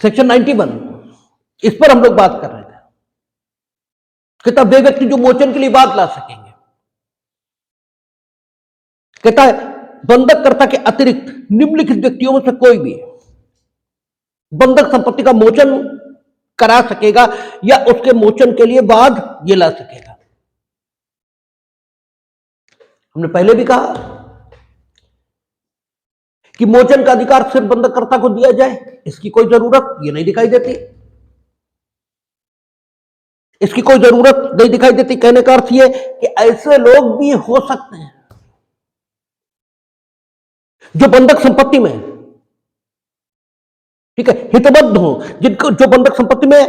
Section 91, इस पर हम लोग बात कर रहे थे। कहता वे व्यक्ति जो मोचन के लिए बात ला सकेंगे, कहता है बंधककर्ता के अतिरिक्त निम्नलिखित व्यक्तियों में से कोई भी बंधक संपत्ति का मोचन करा सकेगा या उसके मोचन के लिए वाद ये ला सकेगा। हमने पहले भी कहा कि मोचन का अधिकार सिर्फ बंधककर्ता को दिया जाए, इसकी कोई जरूरत ये नहीं दिखाई देती, इसकी कोई जरूरत नहीं दिखाई देती। कहने का अर्थ ये कि ऐसे लोग भी हो सकते हैं जो बंधक संपत्ति में, ठीक है, हितबद्ध हो, जिनको जो बंधक संपत्ति में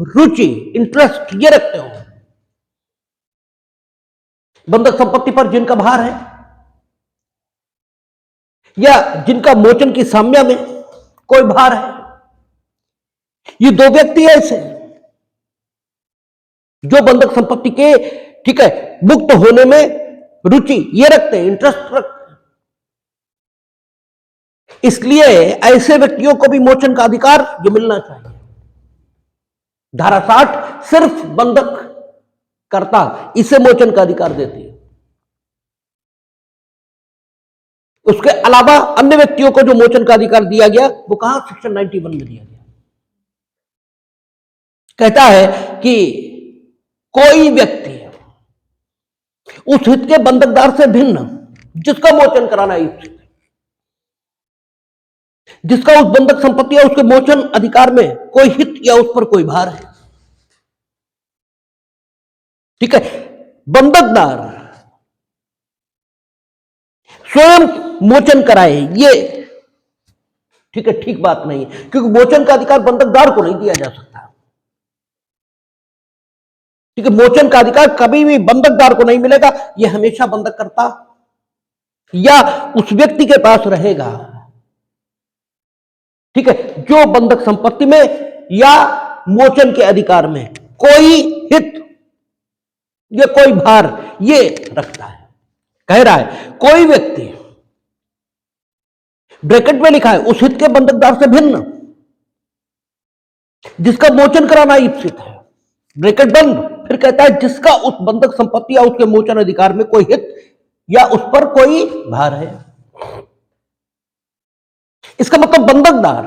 रुचि, इंटरेस्ट ये रखते हो, बंधक संपत्ति पर जिनका भार है या जिनका मोचन की साम्या में कोई भार है। ये दो व्यक्ति ऐसे जो बंधक संपत्ति के, ठीक है, मुक्त होने में रुचि ये रखते हैं, इंटरेस्ट रखते हैं। इसलिए ऐसे व्यक्तियों को भी मोचन का अधिकार जो मिलना चाहिए। धारा 60 सिर्फ बंधक करता इसे मोचन का अधिकार देती है, उसके अलावा अन्य व्यक्तियों को जो मोचन का अधिकार दिया गया वो कहां, सेक्शन 91 में दिया गया। कहता है कि कोई व्यक्ति उस हित के बंधकदार से भिन्न जिसका मोचन कराना इच्छित है, जिसका उस बंधक संपत्ति या उसके मोचन अधिकार में कोई हित या उस पर कोई भार है, ठीक है, बंधकदार स्वयं मोचन कराए ये, ठीक है, ठीक बात नहीं है, क्योंकि मोचन का अधिकार बंधकदार को नहीं दिया जा सकता, ठीक है। मोचन का अधिकार कभी भी बंधकदार को नहीं मिलेगा, यह हमेशा बंधककर्ता या उस व्यक्ति के पास रहेगा, ठीक है, जो बंधक संपत्ति में या मोचन के अधिकार में कोई हित या कोई भार ये रखता है। कह रहा है कोई व्यक्ति, ब्रैकेट में लिखा है उस हित के बंधकदार से भिन्न जिसका मोचन कराना इच्छित है, ब्रैकेट बंद, फिर कहता है जिसका उस बंधक संपत्ति या उसके मोचन अधिकार में कोई हित या उस पर कोई भार है। इसका मतलब बंधकदार,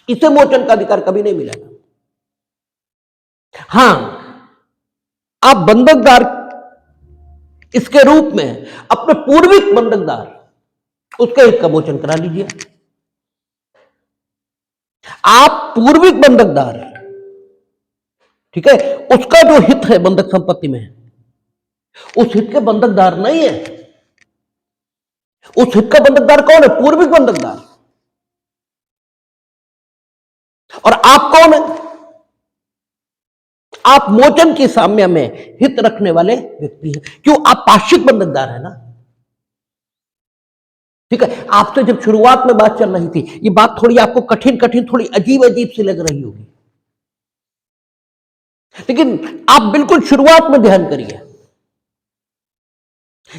इसे मोचन का अधिकार कभी नहीं मिलेगा। हां, आप बंधकदार इसके रूप में अपने पूर्विक बंधकदार उसके हित का मोचन करा लीजिए। आप पूर्विक बंधकदार, ठीक है, उसका जो हित है बंधक संपत्ति में, उस हित के बंधकदार नहीं है। उस हित का बंधकदार कौन है? पूर्विक बंधकदार। और आप कौन है? आप मोचन की साम्य में हित रखने वाले व्यक्ति हैं। क्यों? आप पाक्षिक बंधकदार है ना, ठीक है। आपसे जब शुरुआत में बात चल रही थी, ये बात थोड़ी आपको कठिन थोड़ी अजीब सी लग रही होगी, लेकिन आप बिल्कुल शुरुआत में ध्यान करिए।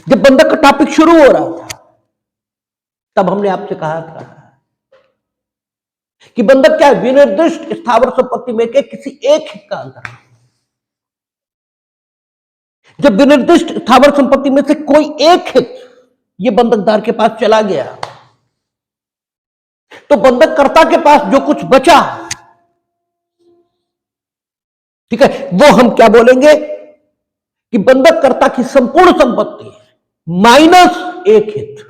जब बंधक का टॉपिक शुरू हो रहा था तब हमने आपसे कहा था कि बंधक क्या है? विनिर्दिष्ट स्थावर संपत्ति में के किसी एक हित का अंतर है। जब विनिर्दिष्ट स्थावर संपत्ति में से कोई एक हित ये बंधकदार के पास चला गया, तो बंधककर्ता के पास जो कुछ बचा, ठीक है, वो हम क्या बोलेंगे कि बंधककर्ता की संपूर्ण संपत्ति माइनस एक हित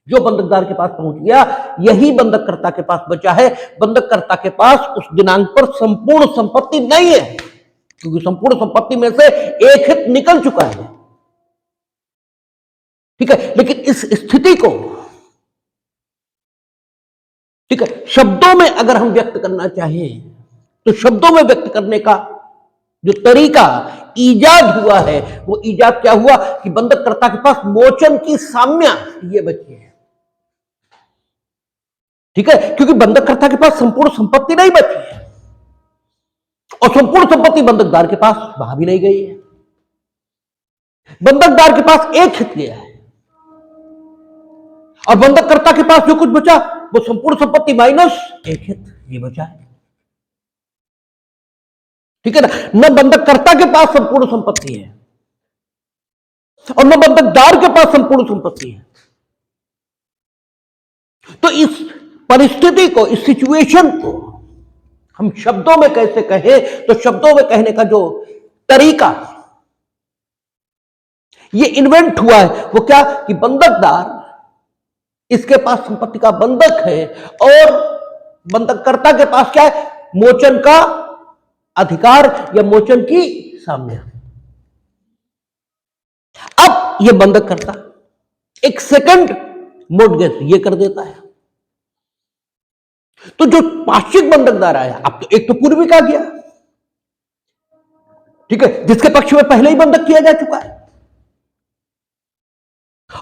जो बंधकदार के पास पहुंच गया, यही बंधककर्ता के पास बचा है। बंधककर्ता के पास उस दिनांक पर संपूर्ण संपत्ति नहीं है, क्योंकि संपूर्ण संपत्ति में से एक हित निकल चुका है, ठीक है। लेकिन इस स्थिति को, ठीक है, शब्दों में अगर हम व्यक्त करना चाहें तो शब्दों में व्यक्त करने का जो तरीका ईजाद हुआ है, वो ईजाद क्या हुआ कि बंधककर्ता के पास मोचन की साम्या ये बची है, ठीक है, क्योंकि बंधककर्ता के पास संपूर्ण संपत्ति नहीं बची है और संपूर्ण संपत्ति बंधकदार के पास वहां भी नहीं गई है। बंधकदार के पास एक हित गया है और बंधककर्ता के पास जो कुछ बचा वो संपूर्ण संपत्ति माइनस एक हित, ये बचा है। ठीक है ना। न बंधककर्ता के पास संपूर्ण संपत्ति है और न बंधकदार के पास संपूर्ण संपत्ति है। तो इस परिस्थिति को, इस सिचुएशन को हम शब्दों में कैसे कहें, तो शब्दों में कहने का जो तरीका ये इन्वेंट हुआ है वो क्या, कि बंधकदार, इसके पास संपत्ति का बंधक है और बंधककर्ता के पास क्या है, मोचन का अधिकार या मोचन की साम्य। अब यह बंधककर्ता एक सेकंड मोर्टगेज ये कर देता है, तो जो पाक्षिक बंधकदार आया, अब तो एक तो पूर्वी का गया, ठीक है, जिसके पक्ष में पहले ही बंधक किया जा चुका है,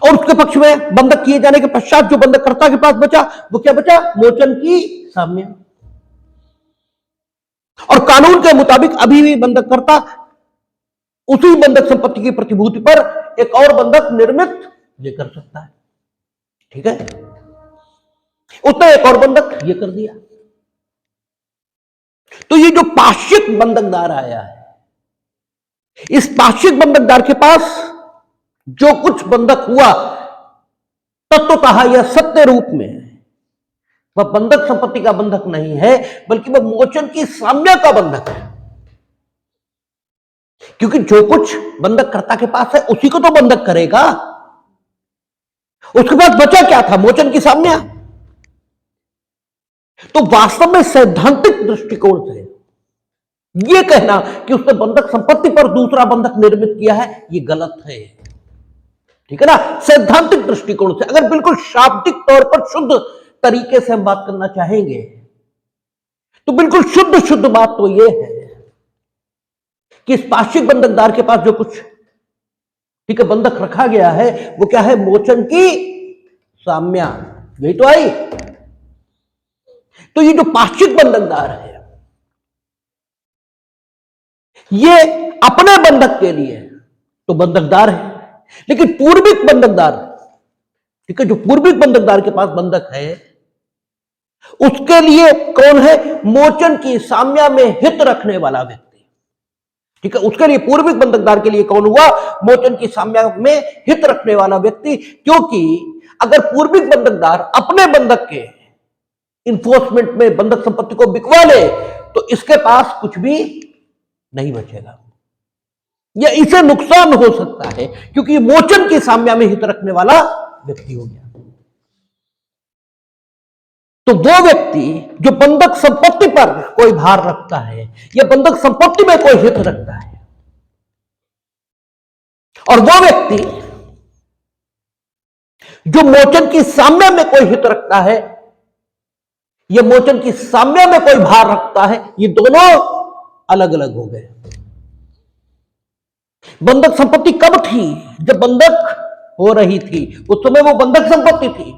और उसके पक्ष में बंधक किए जाने के पश्चात जो बंधककर्ता के पास बचा वो क्या बचा, मोचन की साम्य। और कानून के मुताबिक अभी भी बंधककर्ता उसी बंधक संपत्ति की प्रतिभूति पर एक और बंधक निर्मित ये कर सकता है। ठीक है, उसने एक और बंधक ये कर दिया। तो ये जो पाक्षिक बंधकदार आया है, इस पाक्षिक बंधकदार के पास जो कुछ बंधक हुआ तत्वतः या सत्य रूप में वह बंधक संपत्ति का बंधक नहीं है, बल्कि वह मोचन की साम्य का बंधक है। क्योंकि जो कुछ बंधककर्ता के पास है उसी को तो बंधक करेगा। उसके पास बचा क्या था, मोचन की साम्य। तो वास्तव में सैद्धांतिक दृष्टिकोण से यह कहना कि उसने बंधक संपत्ति पर दूसरा बंधक निर्मित किया है, यह गलत है। ठीक है ना। सैद्धांतिक दृष्टिकोण से, अगर बिल्कुल शाब्दिक तौर पर शुद्ध तरीके से हम बात करना चाहेंगे तो बिल्कुल शुद्ध बात तो यह है कि इस पाक्षिक बंधकदार के पास जो कुछ, ठीक है, बंधक रखा गया है वो क्या है, मोचन की साम्य। यही तो आई। तो ये जो पाक्षिक बंधकदार है ये अपने बंधक के लिए तो बंधकदार है, लेकिन पूर्विक बंधकदार, ठीक है, जो पूर्विक बंधकदार के पास बंधक है उसके लिए कौन है, मोचन की साम्य में हित रखने वाला व्यक्ति। ठीक है, उसके लिए पूर्विक बंधकदार के लिए कौन हुआ, मोचन की साम्य में हित रखने वाला व्यक्ति। क्योंकि अगर पूर्विक बंधकदार अपने बंधक के इन्फोर्समेंट में बंधक संपत्ति को बिकवा ले तो इसके पास कुछ भी नहीं बचेगा, या इसे नुकसान हो सकता है, क्योंकि मोचन की साम्य में हित रखने वाला व्यक्ति हो गया। तो वो व्यक्ति जो बंधक संपत्ति पर कोई भार रखता है या बंधक संपत्ति में कोई हित रखता है, और वो व्यक्ति जो मोचन की साम्य में कोई हित रखता है या मोचन की साम्य में कोई भार रखता है, ये दोनों अलग अलग हो गए। बंधक संपत्ति कब थी, जब बंधक हो रही थी उस समय वो बंधक संपत्ति थी।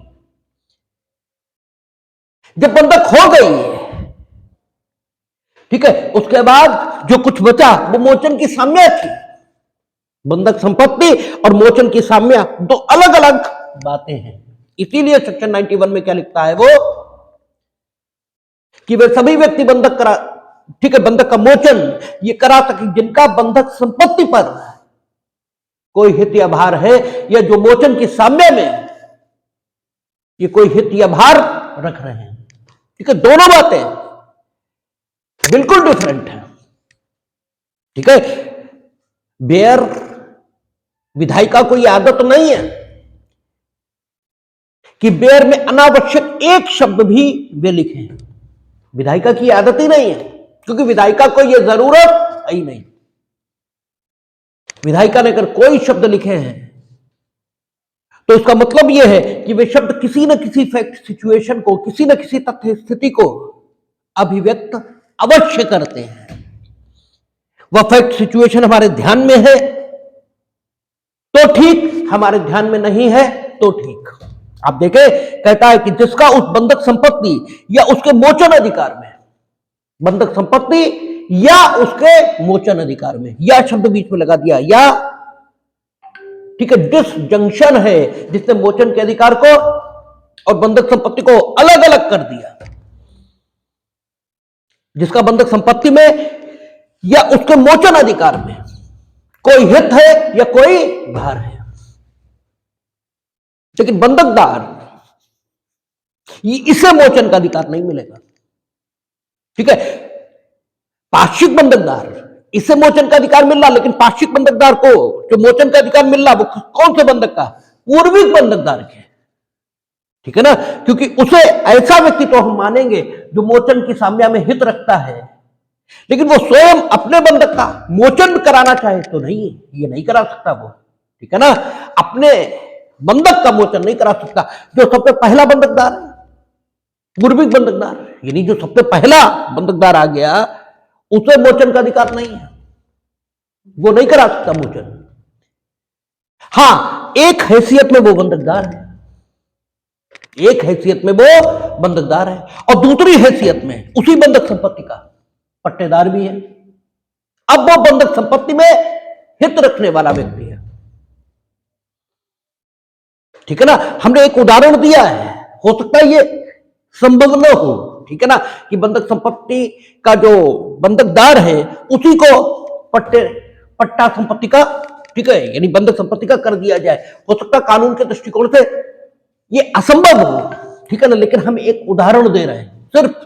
जब बंधक हो गई, ठीक है, उसके बाद जो कुछ बचा वो मोचन की साम्य थी। बंधक संपत्ति और मोचन की साम्य दो अलग अलग बातें हैं। इसीलिए सेक्शन 91 में क्या लिखता है वो, कि वे सभी व्यक्ति बंधक करा, ठीक है, बंधक का मोचन ये करा सके जिनका बंधक संपत्ति पर कोई हित या भार है, या जो मोचन की साम्य में ये कोई हित या भार रख रहे हैं। ठीक है, दोनों बातें बिल्कुल डिफरेंट है। ठीक है, बेयर विधायिका को यह आदत नहीं है कि बेयर में अनावश्यक एक शब्द भी वे लिखे। विधायिका की आदत ही नहीं है, क्योंकि विधायिका को यह जरूरत है ही नहीं। विधायिका ने अगर कोई शब्द लिखे हैं तो इसका मतलब यह है कि वे शब्द किसी न किसी फैक्ट सिचुएशन को, किसी न किसी तथ्य स्थिति को अभिव्यक्त अवश्य करते हैं। वह फैक्ट सिचुएशन हमारे ध्यान में है तो ठीक, हमारे ध्यान में नहीं है तो ठीक। आप देखें, कहता है कि जिसका उस बंधक संपत्ति या उसके मोचन अधिकार में, बंधक संपत्ति या उसके मोचन अधिकार में, या शब्द बीच में लगा दिया, या, ठीक है, डिसजंक्शन है जिसने मोचन के अधिकार को और बंधक संपत्ति को अलग अलग कर दिया, जिसका बंधक संपत्ति में या उसके मोचन अधिकार में कोई हित है या कोई भार है। लेकिन बंधकदार इसे मोचन का अधिकार नहीं मिलेगा। ठीक है, पाक्षिक बंधकदार इसे मोचन का अधिकार मिल रहा, लेकिन पाक्षिक बंधकदार को जो मोचन का अधिकार मिल रहा वो कौन से बंधक का? पूर्विक बंधकदार के। ठीक है ना, क्योंकि उसे ऐसा व्यक्ति तो हम मानेंगे जो मोचन की साम्या में हित रखता है, लेकिन वो स्वयं अपने बंधक का मोचन कराना चाहे तो नहीं, ये नहीं करा सकता वो। ठीक है ना, अपने बंधक का मोचन नहीं करा सकता। जो सबसे पहला बंधकदार है पूर्विक बंधकदार, यानी जो सबसे पहला बंधकदार आ गया, उसे मोचन का अधिकार नहीं है, वो नहीं करा सकता मोचन। हां, एक हैसियत में वो बंधकदार है, एक हैसियत में वो बंधकदार है, और दूसरी हैसियत में उसी बंधक संपत्ति का पट्टेदार भी है। अब वो बंधक संपत्ति में हित रखने वाला व्यक्ति है। ठीक है ना, हमने एक उदाहरण दिया है, हो सकता है ये संभव न हो। ठीक है ना, कि बंधक संपत्ति का जो बंधकदार है उसी को पट्टा संपत्ति का, ठीक है, यानी बंधक संपत्ति का कर दिया जाए। हो सकता है कानून के दृष्टिकोण से ये असंभव हो। ठीक है ना, लेकिन हम एक उदाहरण दे रहे हैं सिर्फ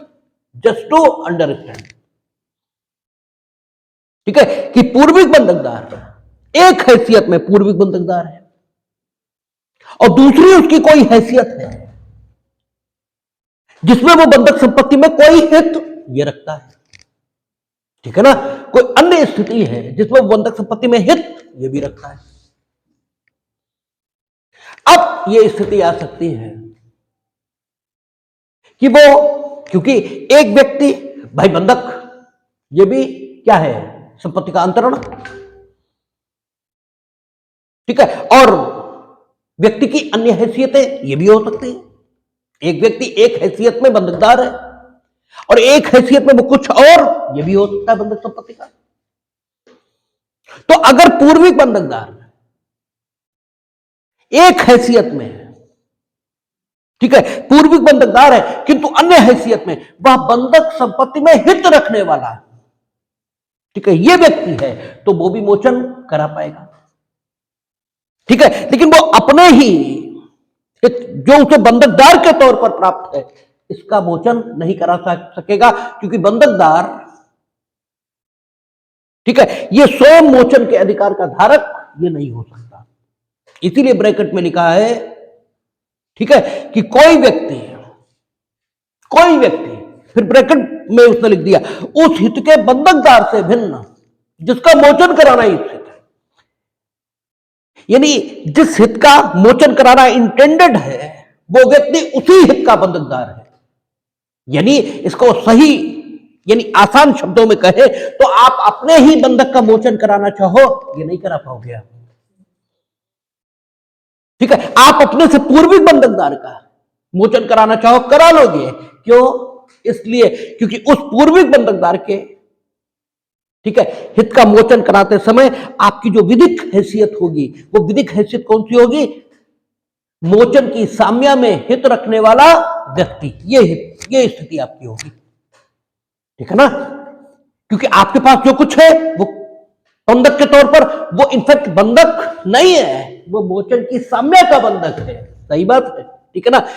जस्ट टू अंडरस्टैंड। ठीक है, कि पूर्विक बंधकदार एक हैसियत में पूर्विक बंधकदार है और दूसरी उसकी कोई हैसियत है जिसमें वो बंधक संपत्ति में कोई हित ये रखता है। ठीक है ना, कोई अन्य स्थिति है जिसमें वो बंधक संपत्ति में हित ये भी रखता है। अब ये स्थिति आ सकती है कि वो, क्योंकि एक व्यक्ति, भाई बंधक ये भी क्या है? संपत्ति का अंतरण। ठीक है, और व्यक्ति की अन्य हैसियतें ये भी हो सकती है। एक व्यक्ति एक हैसियत में बंधकदार है और एक हैसियत में वो कुछ और ये भी हो सकता है बंधक संपत्ति का। तो अगर पूर्विक बंधकदार एक हैसियत में है, ठीक है, पूर्विक बंधकदार है किंतु अन्य हैसियत में वह बंधक संपत्ति में हित रखने वाला है, ठीक है, ये व्यक्ति है, तो वो भी मोचन करा पाएगा। ठीक है, लेकिन वो अपने ही जो उसे बंधकदार के तौर पर प्राप्त है इसका मोचन नहीं करा सकेगा, क्योंकि बंधकदार, ठीक है, ये स्वयं मोचन के अधिकार का धारक ये नहीं हो सकता। इसीलिए ब्रैकेट में लिखा है, ठीक है, कि कोई व्यक्ति, फिर ब्रैकेट में उसने लिख दिया उस हित के बंधकदार से भिन्न जिसका मोचन कराना इच्छित है। यानी जिस हित का मोचन कराना इंटेंडेड है वो व्यक्ति उसी हित का बंधकदार है। यानी इसको सही, यानी आसान शब्दों में कहे तो आप अपने ही बंधक का मोचन कराना चाहो ये नहीं करा पाओगे आप। ठीक है, आप अपने से पूर्विक बंधकदार का मोचन कराना चाहो करा लोगे। क्यों? इसलिए क्योंकि उस पूर्विक बंधकदार के, ठीक है, हित का मोचन कराते समय आपकी जो विधिक हैसियत होगी वो विधिक हैसियत कौन सी होगी? मोचन की साम्या में हित रखने वाला व्यक्ति, ये स्थिति आपकी होगी। ठीक है ना, क्योंकि आपके पास जो कुछ है वो बंधक के तौर पर, वो इनफैक्ट बंधक नहीं है, वो मोचन की साम्या का बंधक है। सही बात है, ठीक है ना।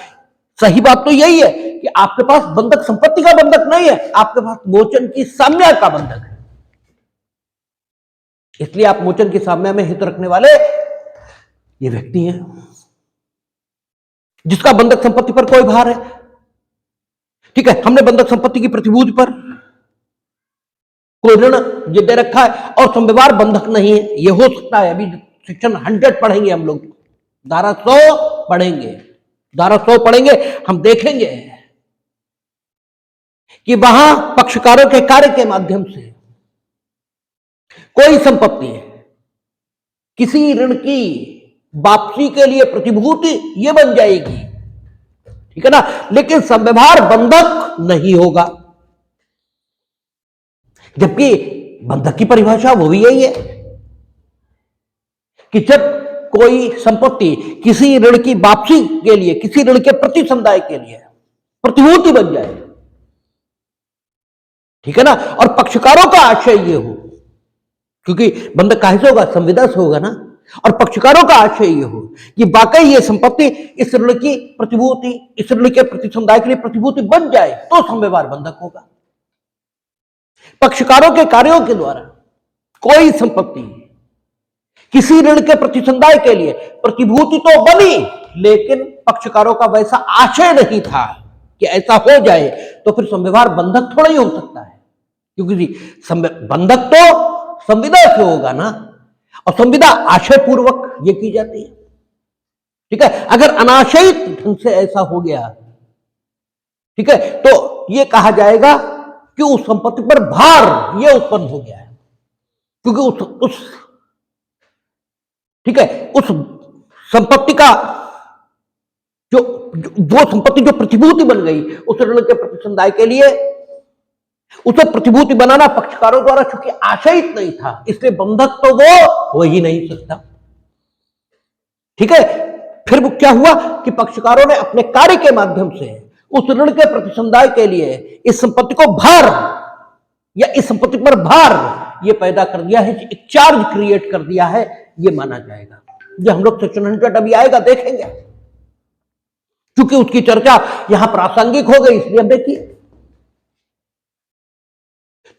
सही बात तो यही है कि आपके पास बंधक संपत्ति का बंधक नहीं है, आपके पास मोचन की साम्या का बंधक है। इसलिए आप मोचन की साम्या में हित रखने वाले ये व्यक्ति हैं जिसका बंधक संपत्ति पर कोई भार है। ठीक है, हमने बंधक संपत्ति की प्रतिभूति पर कोई ऋण ये दे रखा है और संव्यवहार बंधक नहीं है। ये हो सकता है, अभी सेक्शन 100 पढ़ेंगे हम लोग, धारा 100 पढ़ेंगे, धारा 100 पढ़ेंगे, हम देखेंगे कि वहां पक्षकारों के कार्य के माध्यम से कोई संपत्ति किसी ऋण की वापसी के लिए प्रतिभूति ये बन जाएगी, ठीक है ना, लेकिन संव्यवहार बंधक नहीं होगा। जबकि बंधक की परिभाषा वो भी यही है कि जब कोई संपत्ति किसी ऋण की वापसी के लिए, किसी ऋण के प्रति समुदाय के लिए प्रतिभूति बन जाए, ठीक है ना, और पक्षकारों का आशय ये हो, क्योंकि बंधक काहे से होगा, संविदा से होगा ना, और पक्षकारों का आशय ये हो कि वाकई ये संपत्ति इस ऋण की प्रतिभूति, इस ऋण के प्रति समुदाय के लिए प्रतिभूति बन जाए तो समव्यवहार बंधक होगा। पक्षकारों के कार्यों के द्वारा कोई संपत्ति किसी ऋण के प्रति समुदाय के लिए प्रतिभूति तो बनी, लेकिन पक्षकारों का वैसा आशय नहीं था कि ऐसा हो जाए, तो फिर समव्यवहार बंधक थोड़ा ही हो सकता है, क्योंकि बंधक तो संविदा से होगा ना, और संविदा आशय पूर्वक ये की जाती है, ठीक है। अगर अनाशयित ढंग से ऐसा हो गया, ठीक है, तो ये कहा जाएगा कि उस संपत्ति पर भार ये उत्पन्न हो गया है, क्योंकि उस ठीक है, उस संपत्ति का जो संपत्ति जो प्रतिभूति बन गई उस ऋण के प्रति समुदाय के लिए, उसे प्रतिभूति बनाना पक्षकारों द्वारा चूंकि आशयित नहीं था, इसलिए बंधक तो वो हो ही नहीं सकता, ठीक है। फिर वो क्या हुआ कि पक्षकारों ने अपने कार्य के माध्यम से उस ऋण के प्रति समुदाय के लिए इस संपत्ति को भार या इस संपत्ति पर भार ये पैदा कर दिया है, एक चार्ज क्रिएट कर दिया है, ये माना जाएगा। जो हम लोग सेक्शन 100 अभी आएगा देखेंगे, क्योंकि उसकी चर्चा यहां प्रासंगिक हो गई, इसलिए हम देखिए।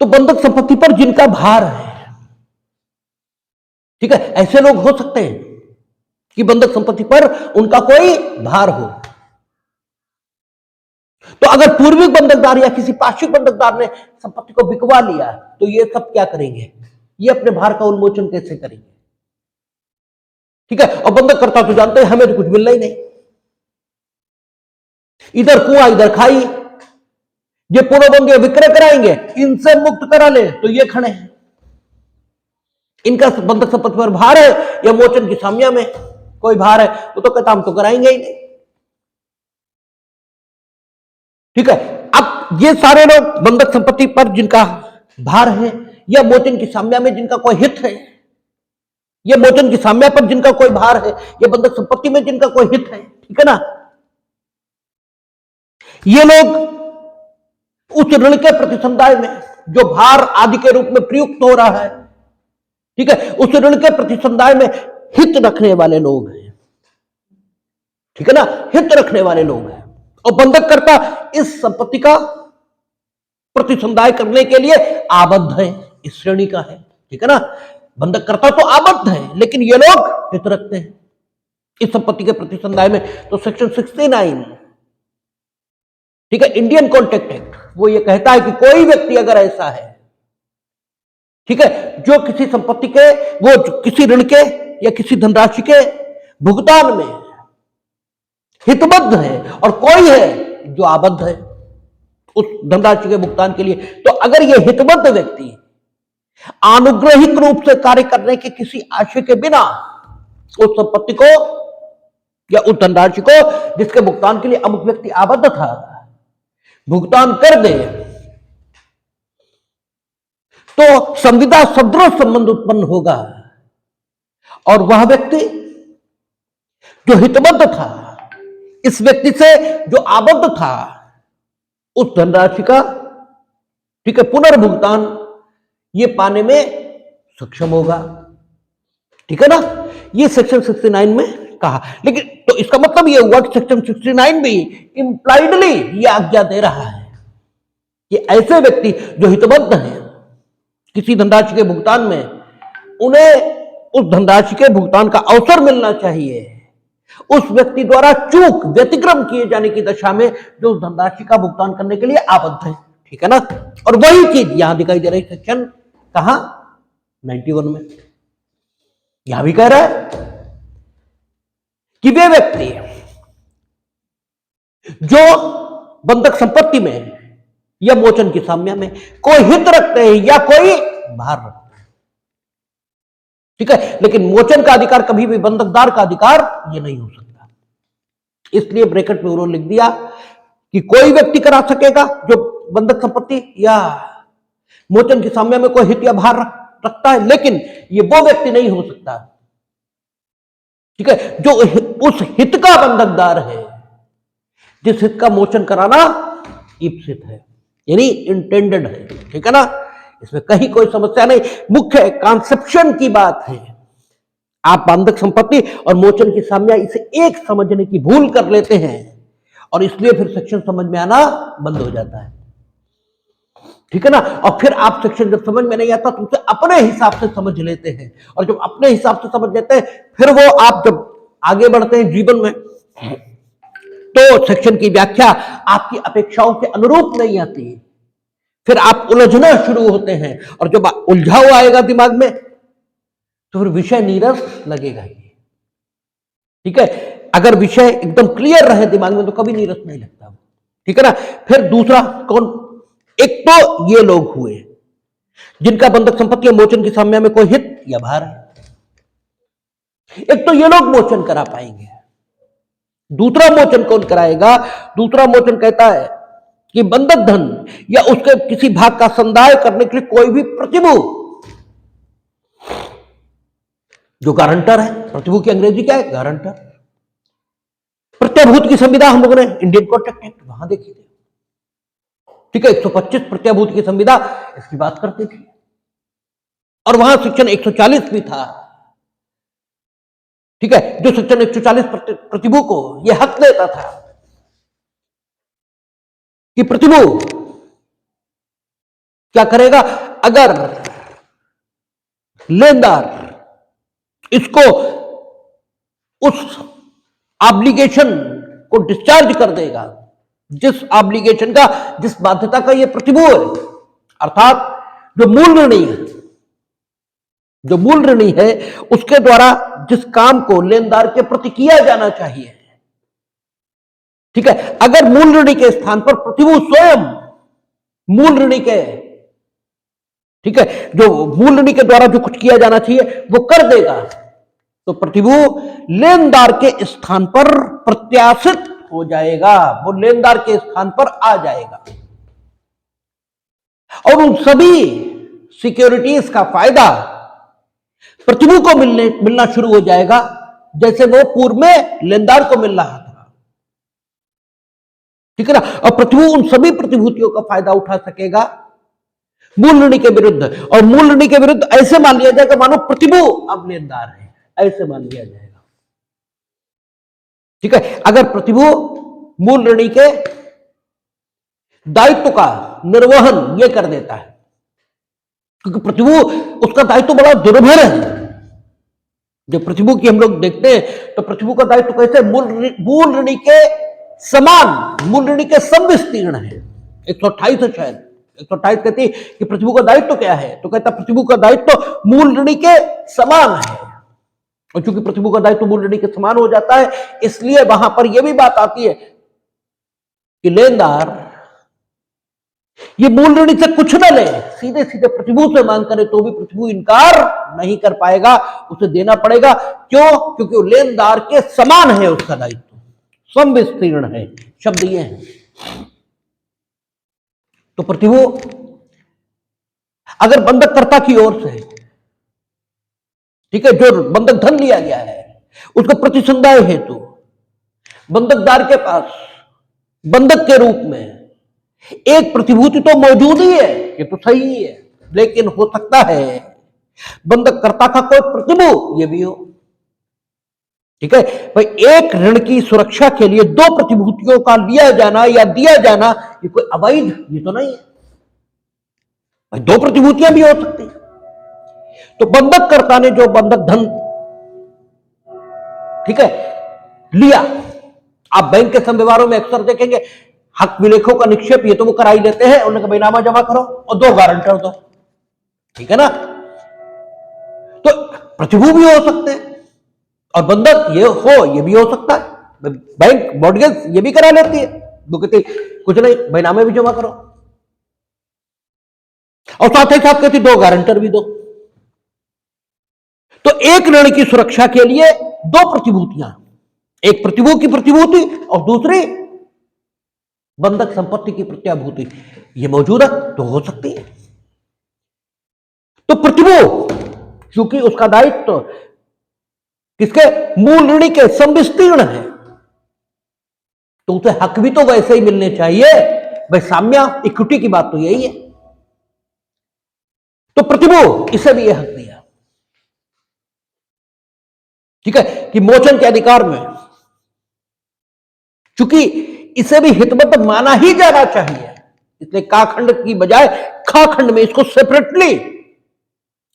तो बंधक संपत्ति पर जिनका भार है, ठीक है, ऐसे लोग हो सकते हैं कि बंधक संपत्ति पर उनका कोई भार हो। तो अगर पूर्विक बंधकदार या किसी पार्श्विक बंधकदार ने संपत्ति को बिकवा लिया, तो ये सब क्या करेंगे, ये अपने भार का उन्मोचन कैसे करेंगे, ठीक है। और बंधककर्ता तो जानते हैं हमें तो कुछ मिलना ही नहीं, इधर कुआं इधर खाई, ये पूर्वबंग विक्रय कराएंगे, इनसे मुक्त करा ले तो ये खड़े हैं, इनका बंधक संपत्ति पर भार है या मोचन की साम्या में कोई भार है, तो कहता हम तो कराएंगे ही नहीं, ठीक है। अब ये सारे लोग बंधक संपत्ति पर जिनका भार है या मोचन की साम्या में जिनका कोई हित है, या मोचन की साम्या पर जिनका कोई भार है या बंधक संपत्ति में जिनका कोई हित है, ठीक है ना, ये लोग उस ऋण के प्रति समुदाय में जो भार आदि के रूप में प्रयुक्त हो रहा है, ठीक है, उस ऋण के प्रति समुदाय में हित रखने वाले लोग हैं, ठीक है ना, हित रखने वाले लोग हैं। और बंधककर्ता इस संपत्ति का प्रति समुदाय करने के लिए आबद्ध है, इस श्रेणी का है, ठीक है ना। बंधककर्ता तो आबद्ध है, लेकिन ये लोग हित रखते हैं इस संपत्ति के प्रति समुदाय में। तो सेक्शन 69, ठीक है, इंडियन कॉन्ट्रैक्ट एक्ट, वो ये कहता है कि कोई व्यक्ति अगर ऐसा है, ठीक है, जो किसी संपत्ति के, वो किसी ऋण के या किसी धनराशि के भुगतान में हितबद्ध है और कोई है जो आबद्ध है उस धनराशि के भुगतान के लिए, तो अगर ये हितबद्ध व्यक्ति आनुग्रहिक रूप से कार्य करने के किसी आशय के बिना उस संपत्ति को या उस धनराशि को जिसके भुगतान के लिए अमुक व्यक्ति आबद्ध था भुगतान कर दे, तो संविदा सदृश संबंध उत्पन्न होगा और वह व्यक्ति जो हितबद्ध था इस व्यक्ति से जो आबद्ध था उस धनराशि का, ठीक है, पुनर्भुगतान ये पाने में सक्षम होगा, ठीक है ना। ये सेक्शन 69 में कहा, लेकिन तो इसका मतलब ये हुआ कि सेक्शन 69 भी इंप्लाइडली ये आज्ञा दे रहा है कि ऐसे व्यक्ति जो हितबद्ध हैं किसी धनराशि के भुगतान में, उन्हें उस धनराशि के भुगतान का अवसर मिलना चाहिए उस व्यक्ति द्वारा चूक व्यतिक्रम किए जाने की दशा में जो उस धनराशि का भुगतान करने के लिए आबद्ध है, ठीक है ना। और वही चीज यहां दिखाई दे रही सेक्शन कहां 91 में, यहां भी कह रहा है कि वे व्यक्ति जो बंधक संपत्ति में या मोचन की साम्या में कोई हित रखते हैं या कोई भार रखते हैं, ठीक है, लेकिन मोचन का अधिकार कभी भी बंधकदार का अधिकार ये नहीं हो सकता। इसलिए ब्रैकेट में उन्होंने लिख दिया कि कोई व्यक्ति करा सकेगा जो बंधक संपत्ति या मोचन की साम्या में कोई हित या भार रखता है, लेकिन ये वो व्यक्ति नहीं हो सकता ठीक है, जो उस हित का बंधकदार है, जिस हित का मोचन कराना ईप्सित है, यानी इंटेंडेड है। ठीक है ना, इसमें कहीं कोई समस्या नहीं, मुख्य कॉन्सेप्शन की बात है। आप बंधक संपत्ति और मोचन की साम्या इसे एक समझने की भूल कर लेते हैं और इसलिए फिर सेक्शन समझ में आना बंद हो जाता है। ठीक है ना, और फिर आप सेक्शन जब समझ में नहीं आता तो उसे अपने हिसाब से समझ लेते हैं, और जब अपने हिसाब से समझ लेते हैं फिर वो आप जब आगे बढ़ते हैं जीवन में तो सेक्शन की व्याख्या आपकी अपेक्षाओं के अनुरूप नहीं आती, फिर आप उलझना शुरू होते हैं, और जब उलझा हुआ आएगा दिमाग में तो फिर विषय नीरस लगेगा ही। ठीक है, अगर विषय एकदम क्लियर रहे दिमाग में तो कभी नीरस नहीं लगता। ठीक है ना, फिर दूसरा कौन, एक तो ये लोग हुए जिनका बंधक संपत्ति और मोचन की साम्या में कोई हित या भार है, एक तो ये लोग मोचन करा पाएंगे। दूसरा मोचन कौन कराएगा, दूसरा मोचन कहता है कि बंधक धन या उसके किसी भाग का संदाय करने के लिए कोई भी प्रतिभू, जो गारंटर है, प्रतिभू की अंग्रेजी क्या है, गारंटर। प्रत्याभूत की संविदा हम लोगों ने इंडियन कॉन्ट्रैक्ट एक्ट वहां देखी थी। ठीक है, 125 प्रत्याभूत की संविदा इसकी बात करती थी, और वहां सेक्शन 140 भी था। ठीक है, जो सेक्शन 140 प्रतिभू को यह हक देता था कि प्रतिभू क्या करेगा, अगर लेनदार इसको उस ऑब्लिगेशन को डिस्चार्ज कर देगा, जिस ऑब्लिगेशन का, जिस बाध्यता का यह प्रतिभू है, अर्थात जो मूल ऋणी है, जो मूल ऋणी है उसके द्वारा जिस काम को लेनदार के प्रति किया जाना चाहिए, ठीक है, अगर मूल ऋणी के स्थान पर प्रतिभू स्वयं मूल ऋणी के, ठीक है, जो मूल ऋणी के द्वारा जो कुछ किया जाना चाहिए वो कर देगा, तो प्रतिभू लेनदार के स्थान पर प्रत्याशित हो जाएगा, वो लेनदार के स्थान पर आ जाएगा, और उन सभी सिक्योरिटीज का फायदा प्रतिभू को मिलना शुरू हो जाएगा जैसे वो पूर्व में लेनदार को मिल रहा था। ठीक है ना, और प्रतिभू उन सभी प्रतिभूतियों का फायदा उठा सकेगा मूल ऋणी के विरुद्ध, और मूल ऋणी के विरुद्ध ऐसे मान लिया जाएगा मानो प्रतिभू अब लेनदार है, ऐसे मान लिया जाएगा। ठीक है, अगर प्रतिभू मूल ऋणी के दायित्व का निर्वहन ये कर देता है, क्योंकि प्रतिभू उसका दायित्व बड़ा दुर्भर है। जब प्रतिभू की हम लोग देखते हैं तो प्रतिभू का दायित्व कैसे, मूल ऋणी के समान, मूल ऋणी के समविस्तीर्ण है। 128 है शायद, 128 कहती है कि प्रतिभू का दायित्व क्या है, तो कहता प्रतिभू का दायित्व मूल ऋणी के समान है, और चूंकि प्रतिभू का दायित्व मूल ऋणी के समान हो जाता है इसलिए वहां पर यह भी बात आती है कि लेनदार ये मूल ऋणी से कुछ न ले, सीधे सीधे प्रतिभू से मांग करे तो भी प्रतिभू इनकार नहीं कर पाएगा, उसे देना पड़ेगा। क्यों, क्योंकि वो लेनदार के समान है, उसका दायित्व समविस्तीर्ण है, शब्द ये है। तो प्रतिभू अगर बंधककर्ता की ओर से, ठीक है, जो बंधक धन लिया गया है उसको प्रतिसंदाय हेतु बंधकदार के पास बंधक के रूप में एक प्रतिभूति तो मौजूद ही है, ये तो सही है, लेकिन हो सकता है बंधककर्ता का कोई प्रतिभू ये भी हो। ठीक है भाई, एक ऋण की सुरक्षा के लिए दो प्रतिभूतियों का लिया जाना या दिया जाना ये कोई अवैध ये तो नहीं है भाई, दो प्रतिभूतियां भी हो सकती हैं। तो बंधककर्ता ने जो बंधक धन, ठीक है, लिया, आप बैंक के संव्यवहारों में अक्सर देखेंगे हक विलेखों का निक्षेप ये तो वो करा ही लेते हैं, उन्होंने बैनामा जमा करो और दो गारंटर दो, ठीक है ना, तो प्रतिभू भी हो सकते हैं और बंधक ये भी हो सकता है। बैंक मॉर्गेज ये भी करा लेती है, वो कहती कुछ नहीं बैनामे भी जमा करो, और साथ ही साथ कहती दो गारंटर भी दो। तो एक ऋण की सुरक्षा के लिए दो प्रतिभूतियां, एक प्रतिभू की प्रतिभूति और दूसरी बंधक संपत्ति की प्रत्याभूति, ये मौजूद है तो हो सकती है। तो प्रतिभू चूंकि उसका दायित्व किसके? मूल ऋणी के, संविस्तीर्ण है, तो उसे हक भी तो वैसे ही मिलने चाहिए। भाई साम्य इक्विटी की बात तो यही है। तो प्रतिभू इसे भी यह हक दिया, ठीक है, कि मोचन के अधिकार में, चूंकि इसे भी हितबद्ध माना ही जाना चाहिए, इसलिए काखंड की बजाय खाखंड में इसको सेपरेटली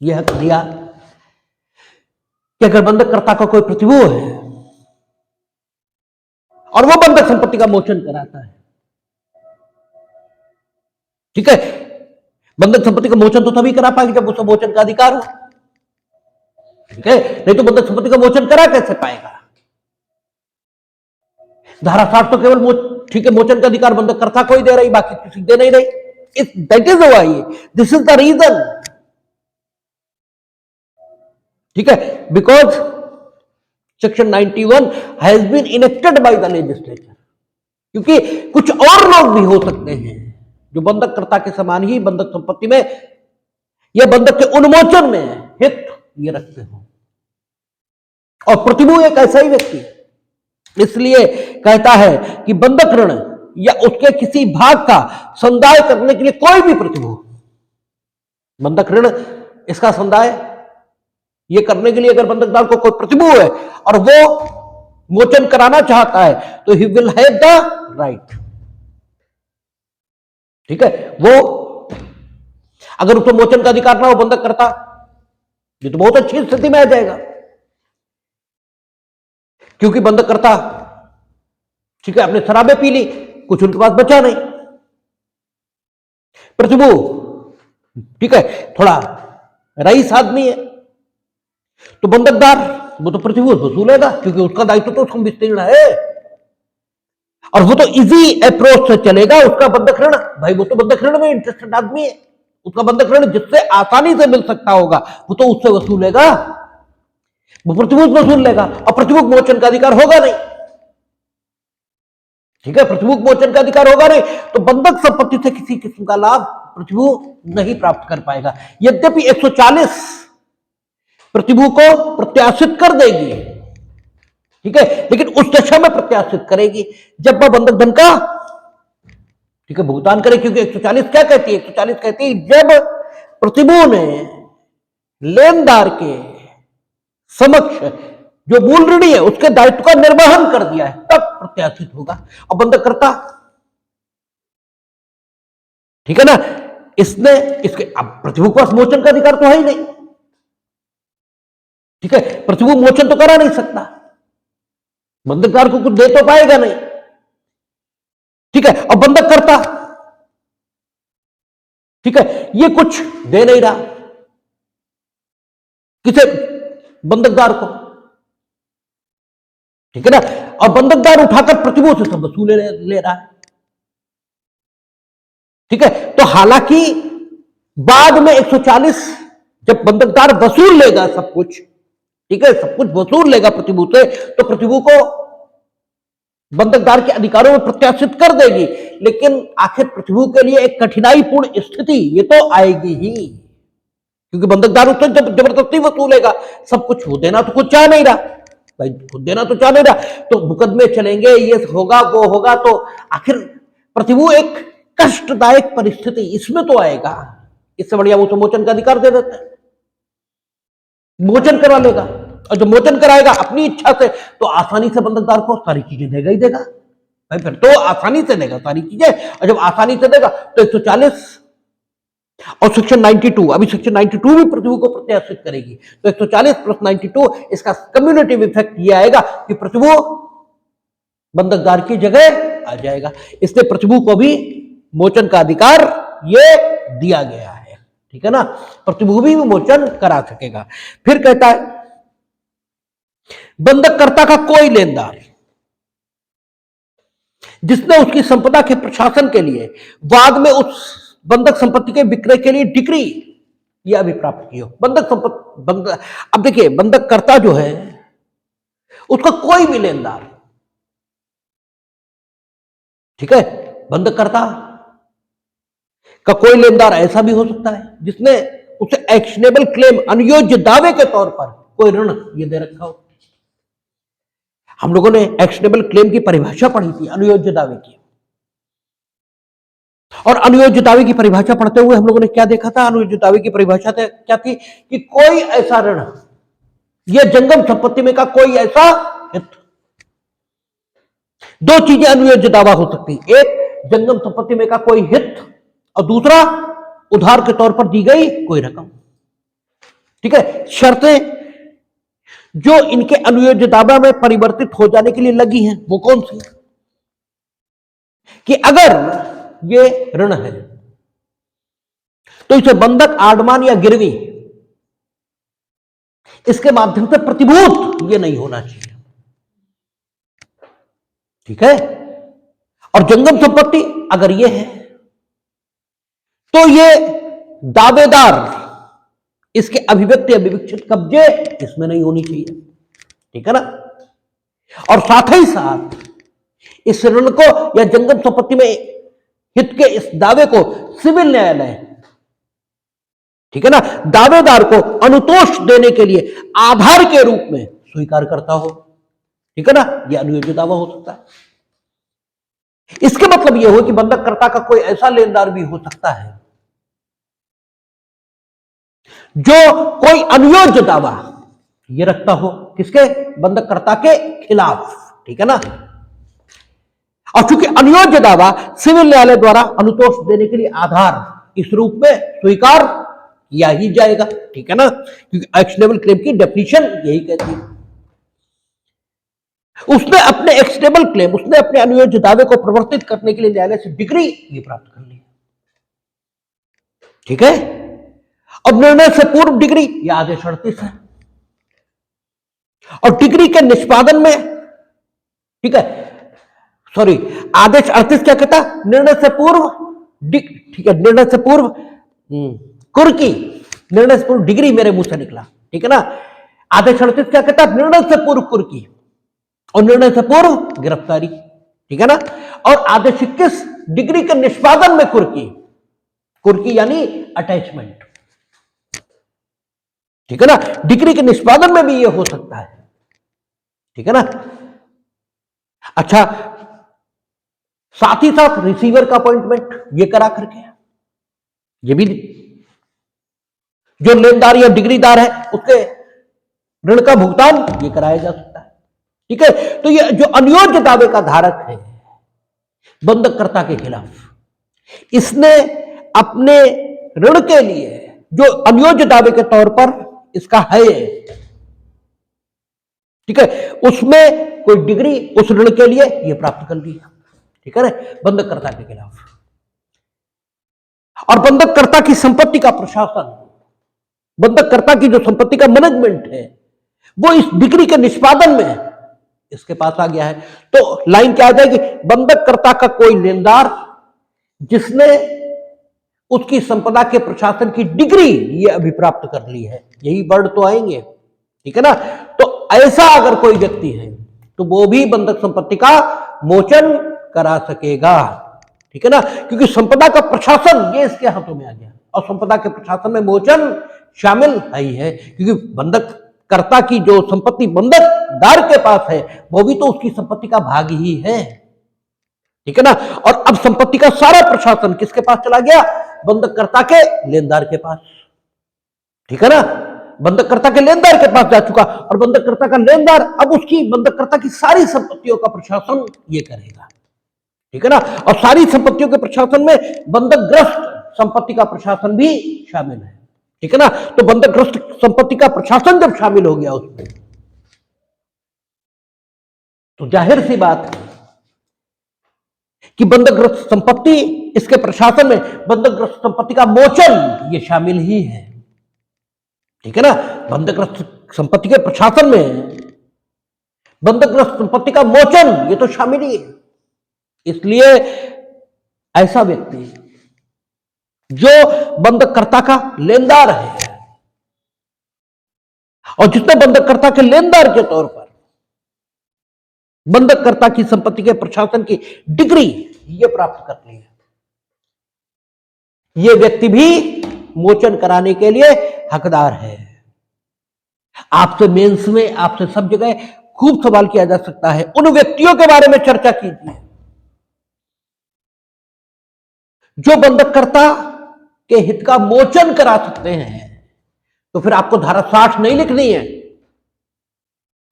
यह हक दिया कि अगर बंधककर्ता का कोई प्रतिभू है और वो बंधक संपत्ति का मोचन कराता है, ठीक है, बंधक संपत्ति का मोचन तो तभी करा पाएगी जब उसे मोचन का अधिकार हो, ठीक है, नहीं तो बंधक संपत्ति का मोचन करा कैसे पाएगा? धारा 60 तो केवल ठीक है, मोचन का अधिकार बंधककर्ता को ही दे रही, बाकी किसी दे नहीं रही। That is why, this is the reason, ठीक है, because section 91 has been enacted by the legislature, क्योंकि कुछ और लोग भी हो सकते हैं जो बंधककर्ता के समान ही बंधक संपत्ति में या बंधक के उन्मोचन में हित ये रखते हो, और प्रतिभू एक ऐसा ही व्यक्ति है। इसलिए कहता है कि बंधक ऋण या उसके किसी भाग का संदाय करने के लिए कोई भी प्रतिभू, बंधक ऋण इसका संदाय ये करने के लिए अगर बंधकदार को कोई प्रतिभू है और वो मोचन कराना चाहता है तो he will have the right, ठीक है, वो अगर उसको मोचन का अधिकार ना हो बंधक करता, ये तो बहुत अच्छी स्थिति में आ जाएगा, क्योंकि बंधक करता, ठीक है, आपने शराबें पी ली, कुछ उनके पास बचा नहीं, प्रतिभू, ठीक है, थोड़ा रईस आदमी है, तो बंधकदार वो तो प्रतिभू वसूलेगा, क्योंकि उसका दायित्व तो संविस्तीर्ण है, और वो तो इजी अप्रोच से चलेगा। उसका बंधक ऋण, भाई वो तो बंधक ऋण में इंटरेस्टेड आदमी है, उसका बंधक ऋण जिससे आसानी से मिल सकता होगा वो तो उससे वसूलेगा, वो प्रतिभूत वसूल लेगा, और प्रतिभूत मोचन का अधिकार होगा नहीं, ठीक है, प्रतिभूत मोचन का अधिकार होगा नहीं, तो बंधक संपत्ति से किसी किस्म का लाभ प्रतिभू नहीं प्राप्त कर पाएगा। यद्यपि 140 प्रतिभू को प्रत्याशित कर देगी, ठीक है, लेकिन उस दशा में प्रत्याशित करेगी जब वह बंधक धन का, ठीक है, भुगतान करे, क्योंकि 140 क्या कहती है? 140 कहती है जब प्रतिभू ने लेनदार के समक्ष जो मूल ऋणी है उसके दायित्व का निर्वहन कर दिया है तब प्रत्याशित होगा। और बंधक करता, ठीक है ना, इसने इसके अब प्रतिभू के पास मोचन का अधिकार तो है ही नहीं, ठीक है, प्रतिभू मोचन तो करा नहीं सकता, बंधकदार को कुछ दे तो पाएगा नहीं, ठीक है, और बंधक करता, ठीक है, ये कुछ दे नहीं रहा किसे? बंधकदार को, ठीक है ना, और बंधकदार उठाकर प्रतिभू से सब वसूल ले रहा है, ठीक है, तो हालांकि बाद में 140 जब बंधकदार वसूल लेगा सब कुछ, ठीक है, सब कुछ वसूल लेगा प्रतिभू से, तो प्रतिभू को बंधकदार के अधिकारों में प्रत्याशित कर देगी, लेकिन आखिर प्रतिभू के लिए एक कठिनाईपूर्ण स्थिति ये तो आएगी ही, क्योंकि बंधकदार उससे जबरदस्ती वसूलेगा सब कुछ, वो देना तो कुछ चाह नहीं रहा, भाई खुद देना तो चाह नहीं रहा, तो मुकदमे चलेंगे, ये होगा वो होगा, तो आखिर प्रतिभू एक कष्टदायक परिस्थिति इसमें तो आएगा। इससे बढ़िया वो तो मोचन का अधिकार दे देते हैं, मोचन करा लेगा, और जब मोचन कराएगा अपनी इच्छा से तो आसानी से बंधकदार को सारी चीजें देगा ही देगा, भाई फिर तो आसानी से देगा सारी चीजें, और जब आसानी से देगा तो 140 और सेक्शन 92, अभी सेक्शन 92 भी प्रतिभू को प्रत्याशित करेगी, तो 140 प्लस 92 इसका कम्युनिटिव इफेक्ट ये आएगा कि प्रतिभू बंधकदार की जगह आ जाएगा, इसलिए प्रतिभू को भी मोचन का अधिकार ये दिया गया है, ठीक है ना, प्रतिभू भी मोचन करा सकेगा। फिर कहता है बंधककर्ता का कोई लेनदार जिसने उसकी संपदा के प्रशासन के लिए बाद में उस बंधक संपत्ति के विक्रय के लिए डिक्री यह भी प्राप्त की हो। बंधक संपत्ति, अब देखिए बंधककर्ता जो है उसका कोई भी लेनदार, ठीक है, बंधककर्ता का कोई लेनदार ऐसा भी हो सकता है जिसने उसे एक्शनेबल क्लेम, अनुयोज्य दावे के तौर पर कोई ऋण ये दे रखा हो, हम लोगों ने एक्शनेबल क्लेम की परिभाषा पढ़ी थी, अनुयोज्य दावे की। और अनुयोज्य दावे की परिभाषा पढ़ते हुए हम लोगों ने क्या देखा था? अनुयोज्य दावे की परिभाषा क्या थी कि कोई ऐसा ऋण या जंगम संपत्ति में का कोई ऐसा हित। दो चीजें अनुयोज्य दावा हो सकती, एक जंगम संपत्ति में का कोई हित और दूसरा उधार के तौर पर दी गई कोई रकम। ठीक है, शर्तें जो इनके अनुयोज्य दावा में परिवर्तित हो जाने के लिए लगी हैं वो कौन सी? कि अगर ये ऋण है तो इसे बंधक, आडमान या गिरवी इसके माध्यम से प्रतिभूत ये नहीं होना चाहिए। ठीक है, और जंगम संपत्ति अगर ये है तो ये दावेदार इसके अभिव्यक्ति या विवक्षित कब्जे इसमें नहीं होनी चाहिए। ठीक है ना? और साथ ही साथ इस ऋण को या जंगम संपत्ति में हित के इस दावे को सिविल न्यायालय, ठीक है ना, दावेदार को अनुतोष देने के लिए आधार के रूप में स्वीकार करता हो। ठीक है ना? यह अनुयोज्य दावा हो सकता है। इसके मतलब यह हो कि बंधककर्ता का कोई ऐसा लेनदार भी हो सकता है जो कोई अनुयोज्य दावा ये रखता हो, किसके? बंधककर्ता के खिलाफ। ठीक है ना? और चूंकि अनुयोज्य दावा सिविल न्यायालय द्वारा अनुतोष देने के लिए आधार इस रूप में स्वीकार किया ही जाएगा। ठीक है ना? क्योंकि एक्शनेबल क्लेम की डेफिनेशन यही कहती है। उसने अपने एक्शनेबल क्लेम, उसने अपने अनुयोज्य दावे को प्रवर्तित करने के लिए न्यायालय से डिग्री ये प्राप्त कर ली। ठीक है? अब निर्णय से पूर्व डिग्री यह आदेश 38 है, और डिग्री के निष्पादन में, ठीक है, सॉरी, आदेश 38 क्या कहता? निर्णय से पूर्व, ठीक है, निर्णय से पूर्व कुर्की, निर्णय से पूर्व डिग्री मेरे मुंह से निकला। ठीक है ना? आदेश 38 क्या कहता? निर्णय से पूर्व कुर्की और निर्णय से पूर्व गिरफ्तारी। ठीक है ना? और आदेश 21 डिग्री के निष्पादन में कुर्की, कुर्की यानी अटैचमेंट। ठीक है ना? डिग्री के निष्पादन में भी यह हो सकता है। ठीक है ना? अच्छा, साथ ही साथ रिसीवर का अपॉइंटमेंट ये करा करके, ये भी जो लेनदार या डिग्रीदार है उसके ऋण का भुगतान ये कराया जा सकता है। ठीक है? तो ये जो अनुयोज्य दावे का धारक है बंधककर्ता के खिलाफ, इसने अपने ऋण के लिए जो अनुयोज्य दावे के तौर पर इसका है, ठीक है, उसमें कोई डिग्री उस ऋण के लिए ये प्राप्त कर ली। ठीक है ना? बंधककर्ता के खिलाफ। और बंधककर्ता की संपत्ति का प्रशासन, बंधककर्ता की जो संपत्ति का मैनेजमेंट है वो इस डिग्री के निष्पादन में इसके पास आ गया है। तो लाइन क्या आ जाएगी? बंधककर्ता का कोई लेनदार जिसने उसकी संपदा के प्रशासन की डिग्री ये अभी प्राप्त कर ली है, यही वर्ड तो आएंगे। ठीक है ना? तो ऐसा अगर कोई व्यक्ति है तो वो भी बंधक संपत्ति का मोचन करा सकेगा। ठीक है ना? क्योंकि संपदा का प्रशासन ये इसके हाथों में आ गया, और संपदा के प्रशासन में मोचन शामिल ही है, क्योंकि बंधककर्ता की जो संपत्ति बंधकदार के पास है वो भी तो उसकी संपत्ति का भाग ही है। ठीक है ना? और अब संपत्ति का सारा प्रशासन किसके पास चला गया? बंधककर्ता के लेनदार के पास। ठीक है ना? बंधककर्ता के लेनदार के पास जा चुका, और बंधककर्ता का लेनदार अब उसकी बंधककर्ता की सारी संपत्तियों का प्रशासन ये करेगा। ठीक है ना? और सारी संपत्तियों के प्रशासन में बंधकग्रस्त संपत्ति का प्रशासन भी शामिल है। ठीक है ना? तो बंधकग्रस्त संपत्ति का प्रशासन जब शामिल हो गया उसमें, तो जाहिर सी बात है कि बंधकग्रस्त संपत्ति, इसके प्रशासन में बंधकग्रस्त संपत्ति का मोचन ये शामिल ही है। ठीक है ना? बंधकग्रस्त संपत्ति के प्रशासन में बंधकग्रस्त संपत्ति का मोचन ये तो शामिल ही है। इसलिए ऐसा व्यक्ति जो बंधककर्ता का लेनदार है और जिसने बंधककर्ता के लेनदार के तौर पर बंधककर्ता की संपत्ति के प्रशासन की डिग्री ये प्राप्त कर ली है, ये व्यक्ति भी मोचन कराने के लिए हकदार है। आपसे मेंस में, आपसे सब जगह खूब सवाल किया जा सकता है। उन व्यक्तियों के बारे में चर्चा कीजिए जो बंधककर्ता के हित का मोचन करा सकते हैं। तो फिर आपको धारा 60 नहीं लिखनी है,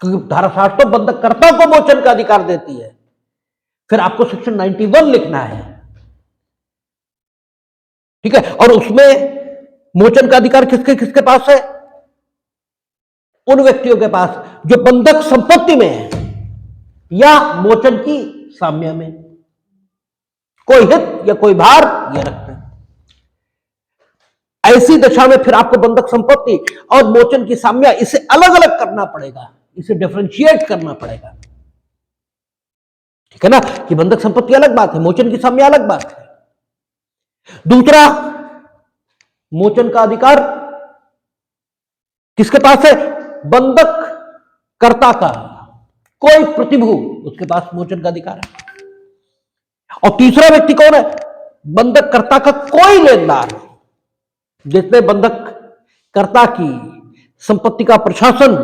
क्योंकि धारा 60 तो बंधककर्ता को मोचन का अधिकार देती है। फिर आपको सेक्शन 91 लिखना है, ठीक है। और उसमें मोचन का अधिकार किसके किसके पास है? उन व्यक्तियों के पास जो बंधक संपत्ति में है या मोचन की साम्य में कोई हित या कोई भार ये रखते हैं। ऐसी दशा में फिर आपको बंधक संपत्ति और मोचन की साम्य इसे अलग अलग करना पड़ेगा, इसे डिफरेंशिएट करना पड़ेगा, ठीक है ना, कि बंधक संपत्ति अलग बात है, मोचन की साम्य अलग बात है। दूसरा, मोचन का अधिकार किसके पास है? बंधक कर्ता का कोई प्रतिभू, उसके पास मोचन का अधिकार है। और तीसरा व्यक्ति कौन है? बंधक कर्ता का कोई लेनदार जिसने बंधक कर्ता की संपत्ति का प्रशासन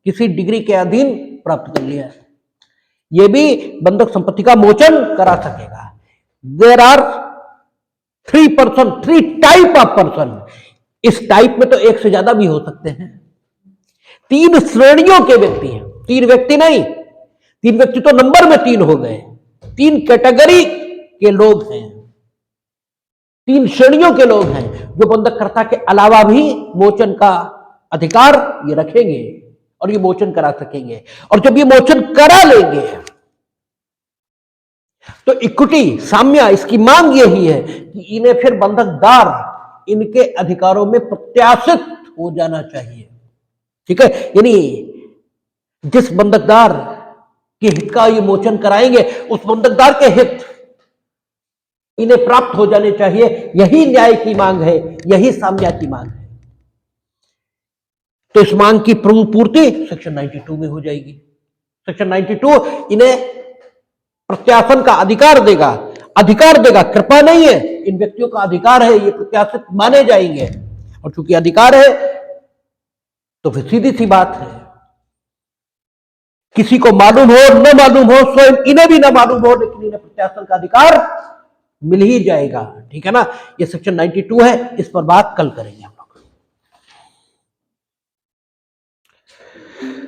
किसी डिग्री के अधीन प्राप्त कर लिया है, यह भी बंधक संपत्ति का मोचन करा सकेगा। There are 3 type of person. इस टाइप में तो एक से ज्यादा भी हो सकते हैं। 3 श्रेणियों के व्यक्ति हैं, 3 व्यक्ति नहीं, 3 व्यक्ति तो नंबर में 3 हो गए, 3 कैटेगरी के लोग हैं, 3 श्रेणियों के लोग हैं जो बंधककर्ता के अलावा भी मोचन का अधिकार ये रखेंगे और ये मोचन करा सकेंगे। और जब ये मोचन करा लेंगे तो इक्विटी साम्य इसकी मांग यही है कि इन्हें फिर बंधकदार इनके अधिकारों में प्रत्याशित हो जाना चाहिए, ठीक है। यानी जिस बंधकदार के हित का ये मोचन कराएंगे उस बंधकदार के हित इन्हें प्राप्त हो जाने चाहिए। यही न्याय की मांग है, यही साम्य की मांग है। तो इस मांग की पूर्ति सेक्शन 92 में हो जाएगी। सेक्शन 92 इन्हें प्रत्याशन का अधिकार देगा, कृपा नहीं है, इन व्यक्तियों का अधिकार है, ये प्रत्याशित माने जाएंगे। और चूंकि अधिकार है तो फिर सीधी सी बात है, किसी को मालूम हो न मालूम हो, स्वयं इन्हें भी ना मालूम हो, लेकिन इन्हें प्रत्याशन का अधिकार मिल ही जाएगा, ठीक है ना। ये सेक्शन 92 है, इस पर बात कल करेंगे।